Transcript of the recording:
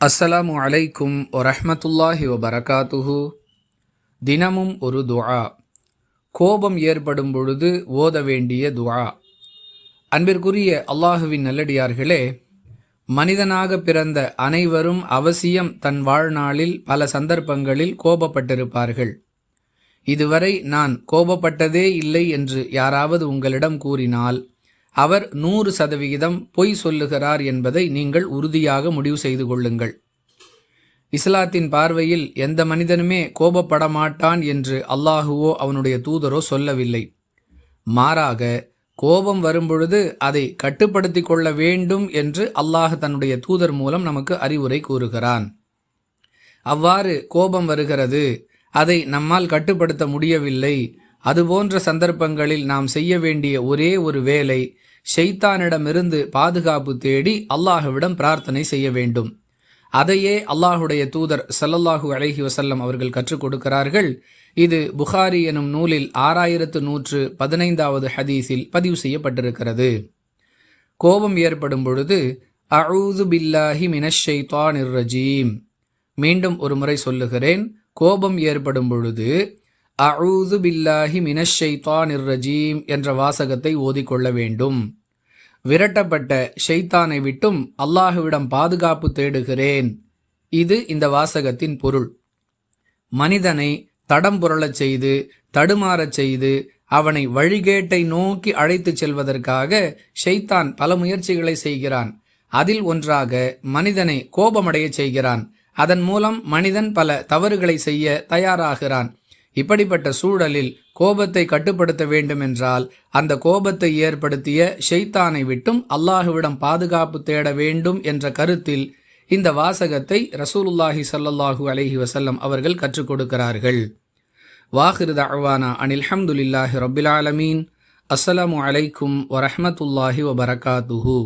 அஸ்ஸலாமு அலைக்கும் வரஹ்மத்துல்லாஹி வபரகாத்துஹு. தினமும் ஒரு துஆ. கோபம் ஏற்படும் பொழுது ஓத வேண்டிய துஆ. அன்பிற்குரிய அல்லாஹுவின் நல்லடியார்களே, மனிதனாக பிறந்த அனைவரும் அவசியம் தன் வாழ்நாளில் பல சந்தர்ப்பங்களில் கோபப்பட்டிருப்பார்கள். இதுவரை நான் கோபப்பட்டதே இல்லை என்று யாராவது உங்களிடம் கூறினால் அவர் 100% பொய் சொல்லுகிறார் என்பதை நீங்கள் உறுதியாக முடிவு செய்து கொள்ளுங்கள். இஸ்லாத்தின் பார்வையில் எந்த மனிதனுமே கோபப்பட மாட்டான் என்று அல்லாஹுவோ அவனுடைய தூதரோ சொல்லவில்லை. மாறாக கோபம் வரும்பொழுது அதை கட்டுப்படுத்தி கொள்ள வேண்டும் என்று அல்லாஹ் தன்னுடைய தூதர் மூலம் நமக்கு அறிவுரை கூறுகிறான். அவ்வாறு கோபம் வருகிறது, அதை நம்மால் கட்டுப்படுத்த முடியவில்லை, அதுபோன்ற சந்தர்ப்பங்களில் நாம் செய்ய வேண்டிய ஒரே ஒரு வேலை, ஷைத்தானிடமிருந்து பாதுகாப்பு தேடி அல்லாஹ்விடம் பிரார்த்தனை செய்ய வேண்டும். அதையே அல்லாஹுடைய தூதர் ஸல்லல்லாஹு அலைஹி வஸல்லம் அவர்கள் கற்றுக் கொடுக்கிறார்கள். இது புகாரி எனும் நூலில் 6115வது ஹதீஸில் பதிவு செய்யப்பட்டிருக்கிறது. கோபம் ஏற்படும் பொழுது அஊது பில்லாஹி மினஷ் ஷைத்தானிர் ரஜீம். மீண்டும் ஒரு முறை சொல்லுகிறேன். கோபம் ஏற்படும் பொழுது அஊது பில்லாஹி மினஷ் ஷைத்தானிர் ரஜீம் என்ற வாசகத்தை ஓதிக்கொள்ள வேண்டும். விரட்டப்பட்ட ஷைத்தானை விட்டும் அல்லாஹுவிடம் பாதுகாப்பு தேடுகிறேன். இது இந்த வாசகத்தின் பொருள். மனிதனை தடம் புரளச் செய்து தடுமாறச் செய்து அவனை வழிகேட்டை நோக்கி அழைத்துச் செல்வதற்காக ஷைத்தான் பல முயற்சிகளை செய்கிறான். அதில் ஒன்றாக மனிதனை கோபமடைய செய்கிறான். அதன் மூலம் மனிதன் பல தவறுகளை செய்ய தயாராகிறான். இப்படிப்பட்ட சூழலில் கோபத்தை கட்டுப்படுத்த வேண்டுமென்றால் அந்த கோபத்தை ஏற்படுத்திய ஷைத்தானை விட்டும் அல்லாஹுவிடம் பாதுகாப்பு தேட வேண்டும் என்ற கருத்தில் இந்த வாசகத்தை ரசூலுல்லாஹி ஸல்லல்லாஹு அலைஹி வஸல்லம் அவர்கள் கற்றுக் கொடுக்கிறார்கள். வாஹிரு தஅவானா அனில் ஹம்துலில்லாஹி ரப்பில் ஆலமீன். அஸ்ஸலாமு அலைக்கும் வரஹ்மத்துல்லாஹி வபரகாத்துஹு.